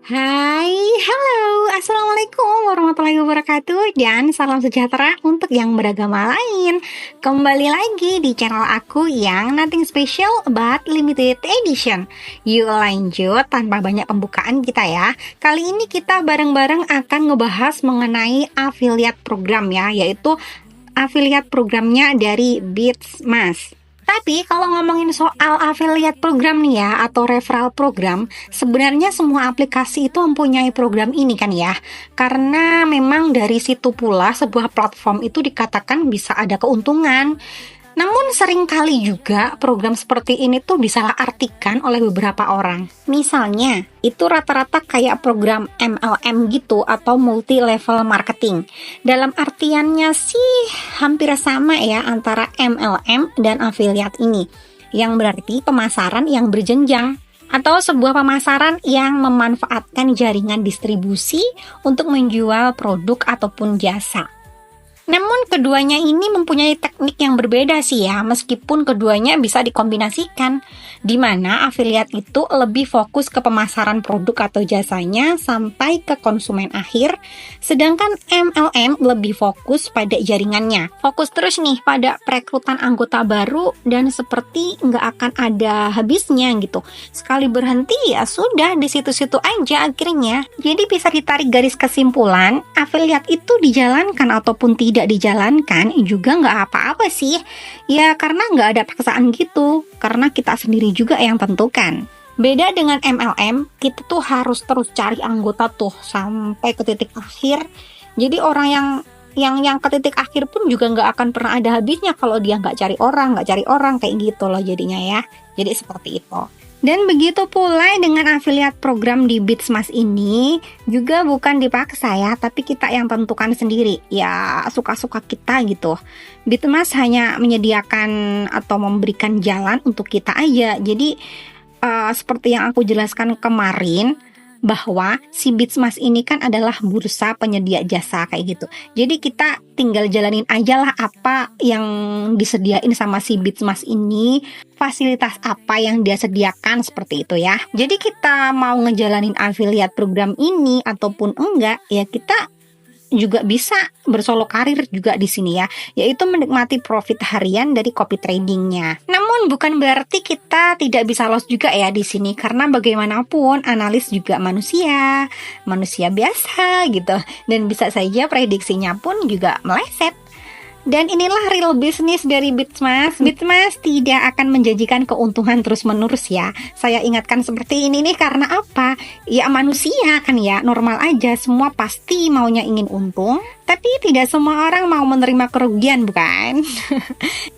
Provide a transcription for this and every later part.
Hai, halo, assalamualaikum warahmatullahi wabarakatuh, dan salam sejahtera untuk yang beragama lain. Kembali lagi di channel aku yang nothing special but limited edition. Yuk lanjut tanpa banyak pembukaan kita ya. Kali ini kita bareng-bareng akan ngebahas mengenai affiliate program ya, yaitu affiliate programnya dari Bitsmas. Tapi kalau ngomongin soal affiliate program nih ya, atau referral program, sebenarnya semua aplikasi itu mempunyai program ini kan ya. Karena memang dari situ pula sebuah platform itu dikatakan bisa ada keuntungan. Namun seringkali juga program seperti ini tuh disalahartikan oleh beberapa orang. Misalnya, itu rata-rata kayak program MLM gitu atau multi level marketing. Dalam artiannya sih hampir sama ya antara MLM dan affiliate ini, yang berarti pemasaran yang berjenjang atau sebuah pemasaran yang memanfaatkan jaringan distribusi untuk menjual produk ataupun jasa. Namun keduanya ini mempunyai teknik yang berbeda sih ya, meskipun keduanya bisa dikombinasikan, di mana affiliate itu lebih fokus ke pemasaran produk atau jasanya sampai ke konsumen akhir, sedangkan MLM lebih fokus pada jaringannya. Fokus terus nih pada perekrutan anggota baru dan seperti nggak akan ada habisnya gitu. Sekali berhenti ya sudah di situ-situ aja akhirnya. Jadi bisa ditarik garis kesimpulan, affiliate itu dijalankan ataupun tidak dijalankan juga nggak apa-apa sih ya, karena nggak ada paksaan gitu, karena kita sendiri juga yang tentukan. Beda dengan MLM, kita tuh harus terus cari anggota tuh sampai ke titik akhir. Jadi orang yang ke titik akhir pun juga nggak akan pernah ada habisnya kalau dia nggak cari orang kayak gitu loh jadinya ya. Jadi seperti itu. Dan begitu pula dengan affiliate program di Bitsmas ini juga bukan dipaksa ya, tapi kita yang tentukan sendiri, ya suka-suka kita gitu. Bitsmas hanya menyediakan atau memberikan jalan untuk kita aja. Jadi seperti yang aku jelaskan kemarin, bahwa si Bitsmas ini kan adalah bursa penyedia jasa kayak gitu. Jadi kita tinggal jalanin aja lah apa yang disediain sama si Bitsmas ini, fasilitas apa yang dia sediakan seperti itu ya. Jadi kita mau ngejalanin affiliate program ini ataupun enggak, ya kita juga bisa bersolo karir juga di sini ya, yaitu menikmati profit harian dari copy tradingnya. Namun bukan berarti kita tidak bisa loss juga ya di sini, karena bagaimanapun analis juga manusia biasa gitu, dan bisa saja prediksinya pun juga meleset. Dan inilah real bisnis dari Bitsmas. Bitsmas tidak akan menjanjikan keuntungan terus-menerus ya. Saya ingatkan seperti ini nih karena apa? Ya manusia kan ya, normal aja, semua pasti maunya ingin untung, tapi tidak semua orang mau menerima kerugian, bukan?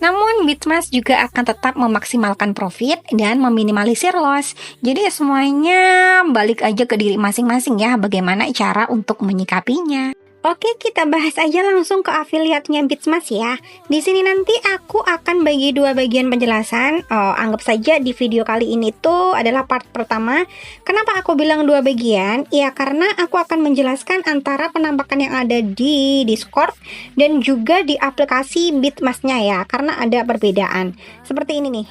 Namun Bitsmas juga akan tetap memaksimalkan profit dan meminimalisir loss. Jadi semuanya balik aja ke diri masing-masing ya, bagaimana cara untuk menyikapinya. Oke, kita bahas aja langsung ke affiliate-nya Bitsmas ya. Di sini nanti aku akan bagi dua bagian penjelasan. Anggap saja di video kali ini tuh adalah part pertama. Kenapa aku bilang dua bagian? Ya karena aku akan menjelaskan antara penampakan yang ada di Discord dan juga di aplikasi Bitsmas-nya ya, karena ada perbedaan. Seperti ini nih.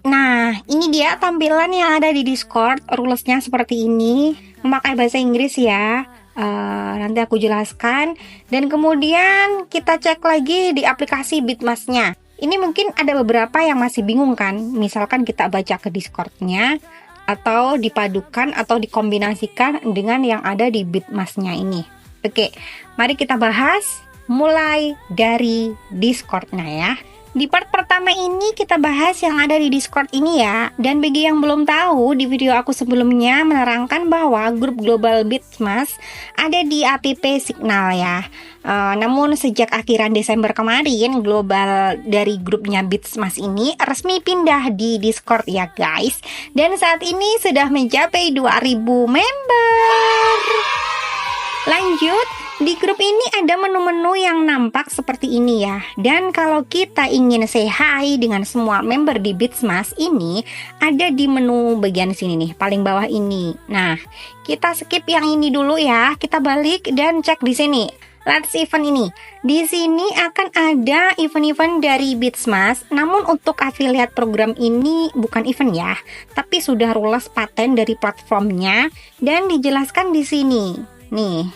Nah, ini dia tampilan yang ada di Discord. Rules-nya seperti ini, memakai bahasa Inggris ya. Nanti aku jelaskan. Dan kemudian kita cek lagi di aplikasi Bitsmas-nya. Ini mungkin ada beberapa yang masih bingung kan. Misalkan kita baca ke Discord-nya, atau dipadukan atau dikombinasikan dengan yang ada di Bitsmas-nya ini. Oke, mari kita bahas mulai dari Discord-nya ya. Di part pertama ini kita bahas yang ada di Discord ini ya. Dan bagi yang belum tahu, di video aku sebelumnya menerangkan bahwa grup global Bitsmas ada di app Signal ya. Namun sejak akhiran Desember kemarin, global dari grupnya Bitsmas ini resmi pindah di Discord ya guys. Dan saat ini sudah mencapai 2000 member. Lanjut, di grup ini ada menu-menu yang nampak seperti ini ya. Dan kalau kita ingin say hi dengan semua member di Bitsmas ini, ada di menu bagian sini nih, paling bawah ini. Nah, kita skip yang ini dulu ya. Kita balik dan cek di sini. Let's event ini. Di sini akan ada event-event dari Bitsmas, namun untuk afiliat program ini bukan event ya, tapi sudah rules paten dari platformnya dan dijelaskan di sini. Nih.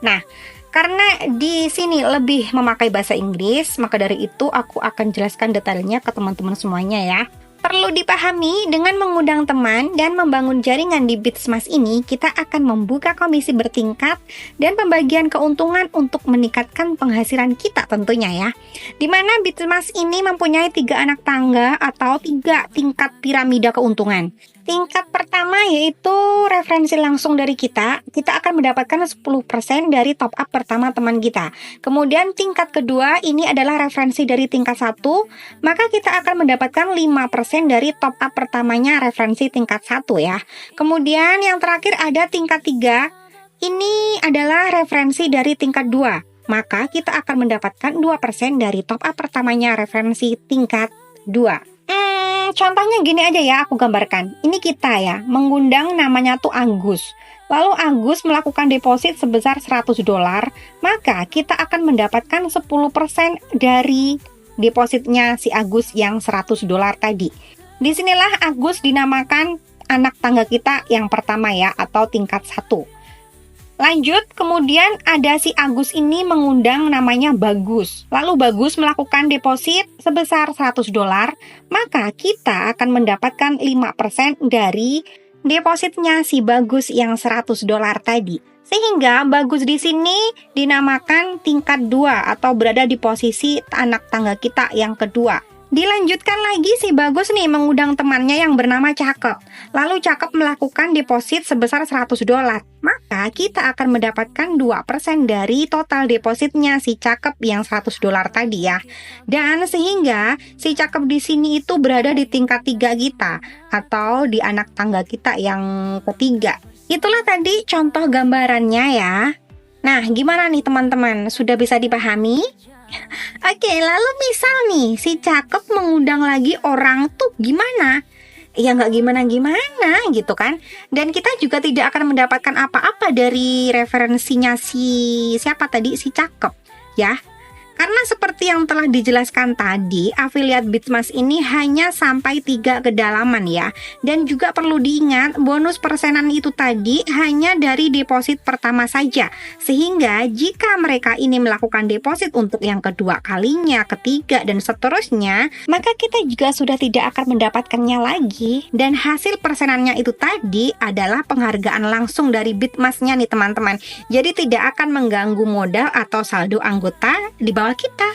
Nah, karena di sini lebih memakai bahasa Inggris, maka dari itu aku akan jelaskan detailnya ke teman-teman semuanya ya. Perlu dipahami, dengan mengundang teman dan membangun jaringan di Bitsmas ini, kita akan membuka komisi bertingkat dan pembagian keuntungan untuk meningkatkan penghasilan kita tentunya ya. Dimana Bitsmas ini mempunyai 3 anak tangga atau 3 tingkat piramida keuntungan. Tingkat pertama yaitu referensi langsung dari kita akan mendapatkan 10% dari top up pertama teman kita. Kemudian tingkat kedua ini adalah referensi dari tingkat 1, maka kita akan mendapatkan 5% dari top up pertamanya referensi tingkat 1 ya. Kemudian yang terakhir ada tingkat 3, ini adalah referensi dari tingkat 2, maka kita akan mendapatkan 2% dari top up pertamanya referensi tingkat 2. Contohnya gini aja ya, aku gambarkan. Ini kita ya, mengundang namanya tuh Agus. Lalu Agus melakukan deposit sebesar $100, maka kita akan mendapatkan 10% dari depositnya si Agus yang $100 tadi. Disinilah Agus dinamakan anak tangga kita yang pertama ya, atau tingkat 1. Lanjut, kemudian ada si Agus ini mengundang namanya Bagus. Lalu Bagus melakukan deposit sebesar $100, maka kita akan mendapatkan 5% dari depositnya si Bagus yang $100 tadi. Sehingga Bagus di sini dinamakan tingkat 2 atau berada di posisi anak tangga kita yang kedua. Dilanjutkan lagi si Bagus nih mengundang temannya yang bernama Cakep. Lalu Cakep melakukan deposit sebesar $100. Maka kita akan mendapatkan 2% dari total depositnya si Cakep yang $100 tadi ya. Dan sehingga si Cakep di sini itu berada di tingkat 3 kita atau di anak tangga kita yang ketiga. Itulah tadi contoh gambarannya ya. Nah, gimana nih teman-teman? Sudah bisa dipahami? Oke, lalu misal nih si Cakep mengundang lagi orang tuh gimana? Ya nggak gimana-gimana gitu kan. Dan kita juga tidak akan mendapatkan apa-apa dari referensinya si siapa tadi, si Cakep ya. Karena seperti yang telah dijelaskan tadi, afiliat Bitsmas ini hanya sampai 3 kedalaman ya. Dan juga perlu diingat, bonus persenan itu tadi hanya dari deposit pertama saja. Sehingga jika mereka ini melakukan deposit untuk yang kedua kalinya, ketiga, dan seterusnya, maka kita juga sudah tidak akan mendapatkannya lagi. Dan hasil persenannya itu tadi adalah penghargaan langsung dari Bitsmasnya nih teman-teman. Jadi tidak akan mengganggu modal atau saldo anggota di bawah kita.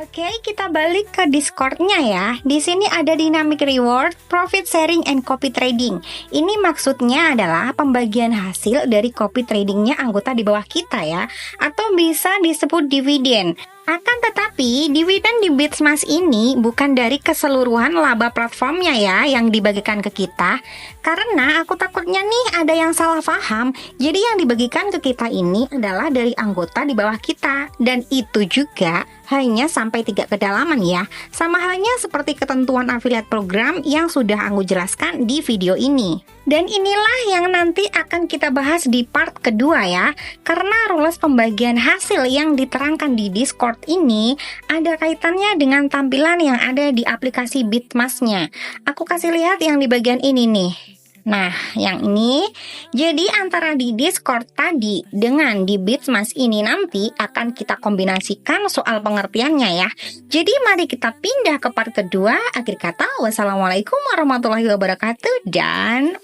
Oke, kita balik ke Discord-nya ya. Di sini ada dynamic reward, profit sharing, and copy trading. Ini maksudnya adalah pembagian hasil dari copy tradingnya anggota di bawah kita ya, atau bisa disebut dividen. Akan tetapi, dividen di Bitsmas ini bukan dari keseluruhan laba platformnya ya yang dibagikan ke kita. Karena aku takutnya nih ada yang salah paham. Jadi yang dibagikan ke kita ini adalah dari anggota di bawah kita. Dan itu juga hanya sampai 3 kedalaman ya. Sama halnya seperti ketentuan afiliat program yang sudah aku jelaskan di video ini. Dan inilah yang nanti akan kita bahas di part kedua ya. Karena rules pembagian hasil yang diterangkan di Discord ini ada kaitannya dengan tampilan yang ada di aplikasi Bitsmasnya. Aku kasih lihat yang di bagian ini nih. Nah, yang ini, jadi antara di Discord tadi dengan di Bitsmas ini nanti akan kita kombinasikan soal pengertiannya ya. Jadi mari kita pindah ke part kedua. Akhir kata, wassalamualaikum warahmatullahi wabarakatuh dan